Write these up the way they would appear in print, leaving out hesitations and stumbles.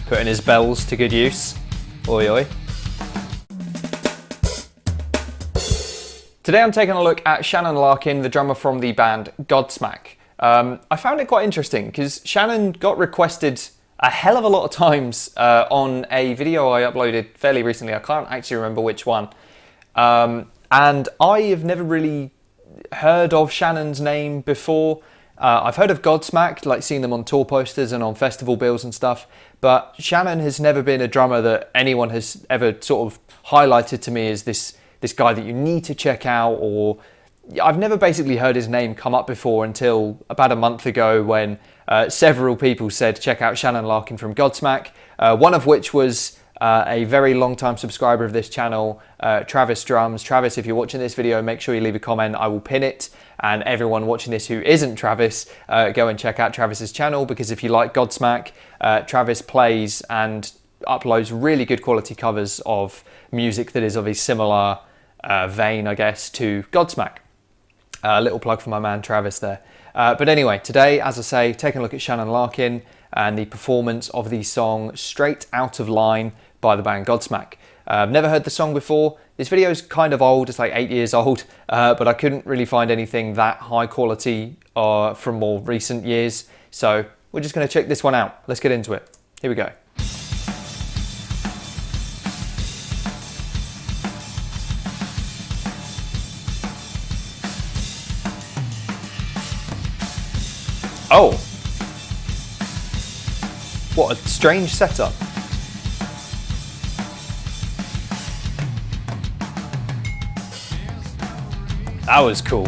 Putting his bells to good use. Oi oi. Today I'm taking a look at Shannon Larkin, the drummer from the band Godsmack. I found it quite interesting because Shannon got requested a hell of a lot of times on a video I uploaded fairly recently. I can't actually remember which one. And I have never really heard of Shannon's name before. I've heard of Godsmack, like seeing them on tour posters and on festival bills and stuff, but Shannon has never been a drummer that anyone has ever sort of highlighted to me as this guy that you need to check out, or I've never basically heard his name come up before until about a month ago when several people said check out Shannon Larkin from Godsmack, one of which was a very long time subscriber of this channel, Travis Drums. Travis, if you're watching this video, make sure you leave a comment. I will pin it, and everyone watching this who isn't Travis, go and check out Travis's channel, because if you like Godsmack, Travis plays and uploads really good quality covers of music that is of a similar vein, I guess, to Godsmack. A little plug for my man Travis there. But anyway, today, as I say, taking a look at Shannon Larkin and the performance of the song Straight Out of Line by the band Godsmack. I've never heard the song before. This video is kind of old, it's like 8 years old, but I couldn't really find anything that high quality from more recent years. So we're just going to check this one out. Let's get into it. Here we go. Oh, what a strange setup. That was cool.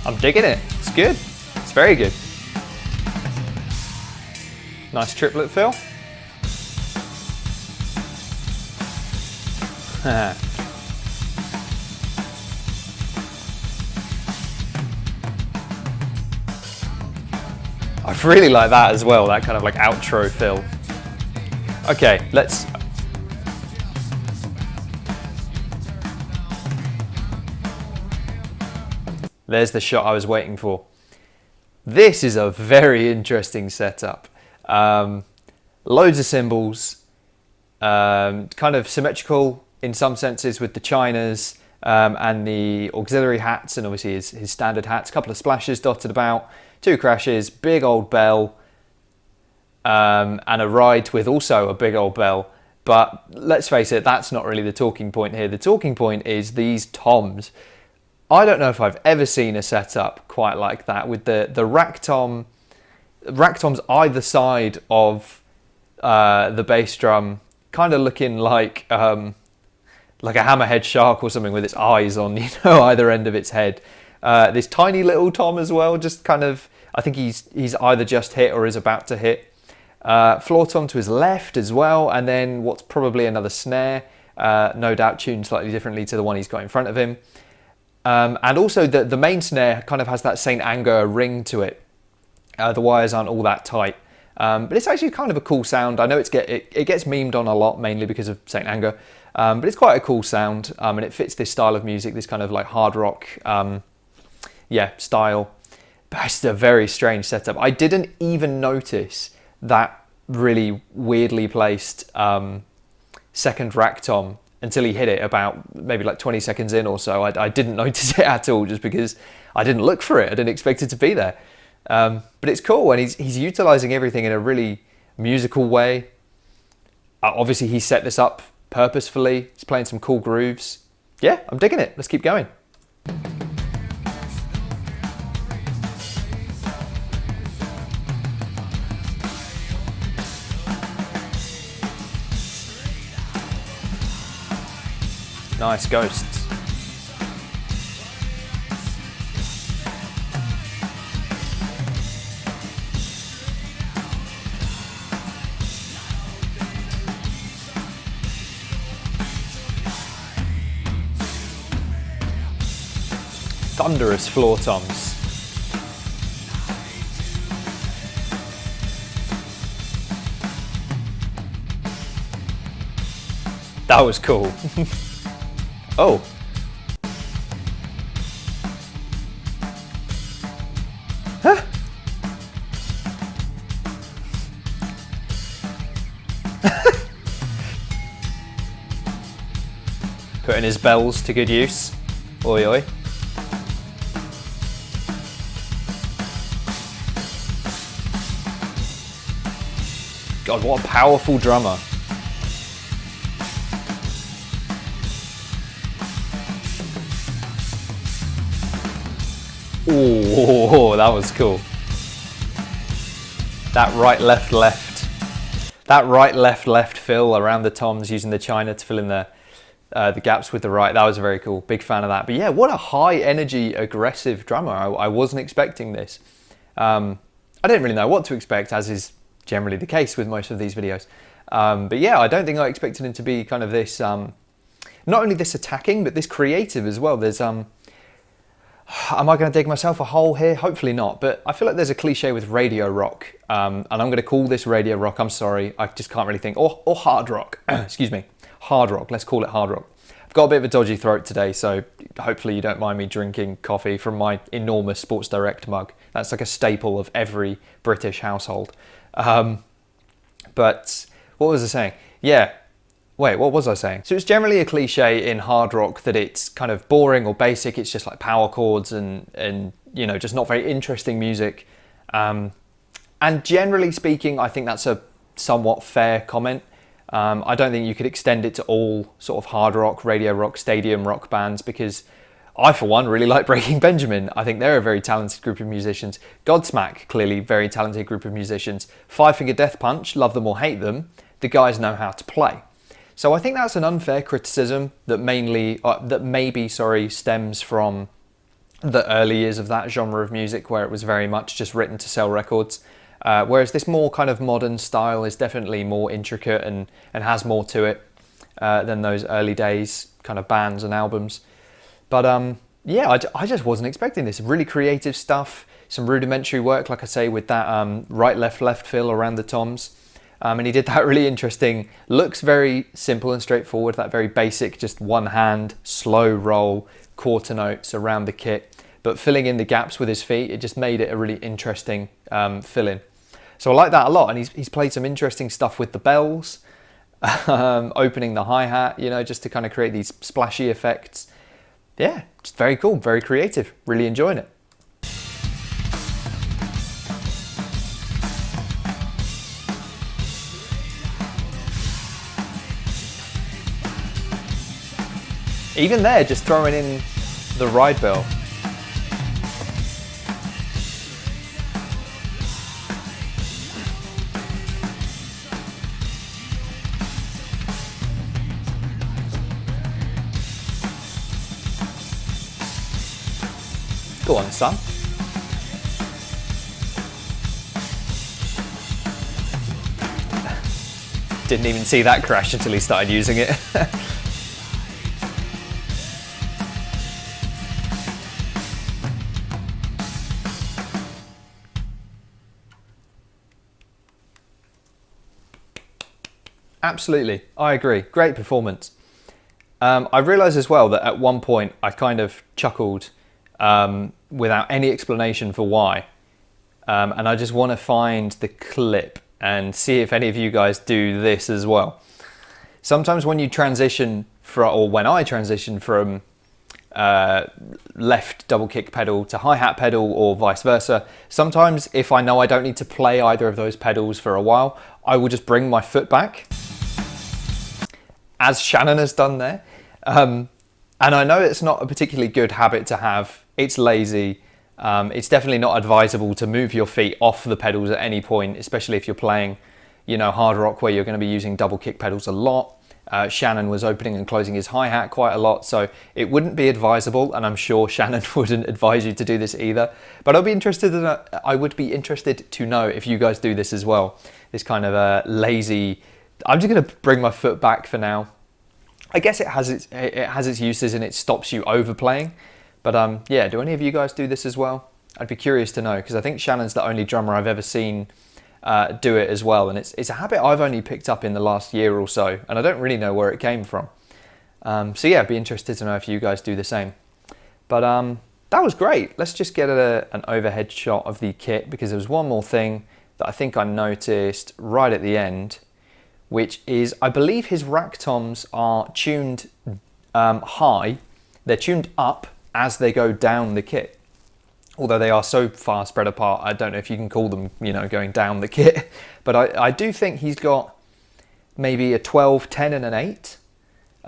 I'm digging it. It's good. It's very good. Nice triplet fill. I really like that as well, that kind of like outro fill. Okay, let's... There's the shot I was waiting for. This is a very interesting setup. Loads of cymbals, kind of symmetrical in some senses with the chinas and the auxiliary hats, and obviously his standard hats, a couple of splashes dotted about, 2 crashes, big old bell, and a ride with also a big old bell. But let's face it, that's not really the talking point here. The talking point is these toms. I don't know if I've ever seen a setup quite like that, with the rack toms either side of the bass drum, kind of looking like a hammerhead shark or something with its eyes on, either end of its head. This tiny little tom as well, just kind of, I think he's either just hit or is about to hit. Floor tom to his left as well, and then what's probably another snare, no doubt tuned slightly differently to the one he's got in front of him. And also the main snare kind of has that St. Anger ring to it. The wires aren't all that tight, but it's actually kind of a cool sound. I know it gets memed on a lot, mainly because of St. Anger, but it's quite a cool sound, and it fits this style of music, this kind of like hard rock, style. But it's a very strange setup. I didn't even notice that really weirdly placed second rack tom until he hit it about maybe like 20 seconds in or so. I didn't notice it at all, just because I didn't look for it. I didn't expect it to be there. But it's cool, and he's utilizing everything in a really musical way. Obviously, he set this up purposefully. He's playing some cool grooves. Yeah, I'm digging it. Let's keep going. Nice ghosts. thunderous floor toms. That was cool. Oh. Huh? Putting his bells to good use. Oi oi. God, what a powerful drummer. Oh, that was cool. That right, left, left. That right, left, left fill around the toms using the china to fill in the gaps with the right. That was very cool. Big fan of that. But yeah, what a high energy, aggressive drummer. I wasn't expecting this. I didn't really know what to expect, as is generally the case with most of these videos. But yeah, I don't think I expected him to be kind of this, not only this attacking, but this creative as well. There's, am I going to dig myself a hole here? Hopefully not, but I feel like there's a cliche with radio rock, and I'm going to call this radio rock. I'm sorry, I just can't really think. Or hard rock, excuse me, hard rock. Let's call it hard rock. I've got a bit of a dodgy throat today, so hopefully you don't mind me drinking coffee from my enormous Sports Direct mug. That's like a staple of every British household. But what was I saying? Yeah. Wait, what was I saying? So it's generally a cliche in hard rock that it's kind of boring or basic. It's just like power chords and you know, just not very interesting music. And generally speaking, I think that's a somewhat fair comment. I don't think you could extend it to all sort of hard rock, radio rock, stadium rock bands, because I, for one, really like Breaking Benjamin. I think they're a very talented group of musicians. Godsmack, clearly very talented group of musicians. Five Finger Death Punch, love them or hate them, the guys know how to play. So I think that's an unfair criticism that maybe stems from the early years of that genre of music, where it was very much just written to sell records. Whereas this more kind of modern style is definitely more intricate and has more to it than those early days kind of bands and albums. But yeah, I just wasn't expecting this. Really creative stuff, some rudimentary work, like I say, with that right, left, left fill around the toms. And he did that really interesting, looks very simple and straightforward, that very basic, just one hand, slow roll, quarter notes around the kit, but filling in the gaps with his feet, it just made it a really interesting fill-in. So I like that a lot, and he's played some interesting stuff with the bells, opening the hi-hat, you know, just to kind of create these splashy effects. Yeah, just very cool, very creative, really enjoying it. Even there, just throwing in the ride bell. Go on, son. Didn't even see that crash until he started using it. Absolutely, I agree. Great performance. I realised as well that at one point I kind of chuckled without any explanation for why. And I just want to find the clip and see if any of you guys do this as well. Sometimes when you transition or when I transition from left double kick pedal to hi-hat pedal or vice versa, sometimes if I know I don't need to play either of those pedals for a while, I will just bring my foot back, as Shannon has done there. And I know it's not a particularly good habit to have. It's lazy. It's definitely not advisable to move your feet off the pedals at any point, especially if you're playing, you know, hard rock where you're going to be using double kick pedals a lot. Shannon was opening and closing his hi-hat quite a lot, so it wouldn't be advisable, and I'm sure Shannon wouldn't advise you to do this either. But I would be interested to know if you guys do this as well. This kind of lazy. I'm just going to bring my foot back for now. I guess it has its uses and it stops you overplaying, But yeah, do any of you guys do this as well? I'd be curious to know, because I think Shannon's the only drummer I've ever seen do it as well, and it's a habit I've only picked up in the last year or so, and I don't really know where it came from. So yeah, I'd be interested to know if you guys do the same. But that was great. Let's just get an overhead shot of the kit, because there was one more thing that I think I noticed right at the end, which is I believe his rack toms are tuned high. They're tuned up as they go down the kit. Although they are so far spread apart, I don't know if you can call them, you know, going down the kit. But I do think he's got maybe a 12, 10 and an 8.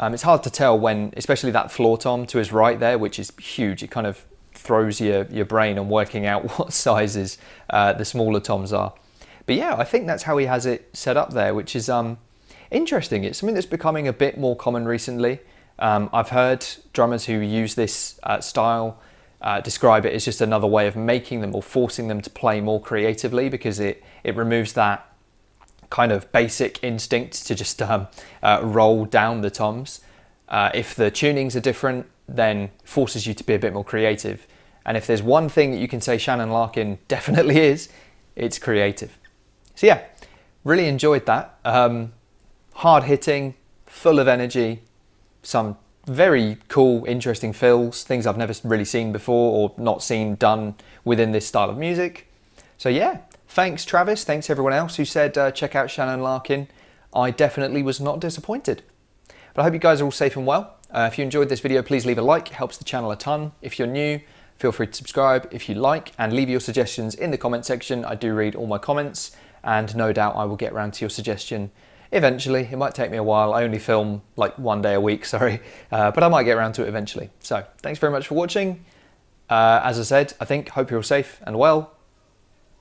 It's hard to tell when, especially that floor tom to his right there, which is huge. It kind of throws your brain on working out what sizes the smaller toms are. But yeah, I think that's how he has it set up there, which is interesting. It's something that's becoming a bit more common recently. I've heard drummers who use this style describe it as just another way of making them or forcing them to play more creatively, because it removes that kind of basic instinct to just roll down the toms. If the tunings are different, then forces you to be a bit more creative. And if there's one thing that you can say Shannon Larkin definitely is, it's creative. So yeah, really enjoyed that. Hard hitting, full of energy, some very cool, interesting fills, things I've never really seen before or not seen done within this style of music. So yeah, thanks Travis, thanks everyone else who said check out Shannon Larkin. I definitely was not disappointed. But I hope you guys are all safe and well. If you enjoyed this video, please leave a like, it helps the channel a ton. If you're new, feel free to subscribe if you like, and leave your suggestions in the comment section. I do read all my comments, and no doubt I will get around to your suggestion eventually. It might take me a while. I only film like one day a week, sorry, but I might get around to it eventually. So thanks very much for watching. As I said, hope you're all safe and well,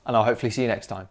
and I'll hopefully see you next time.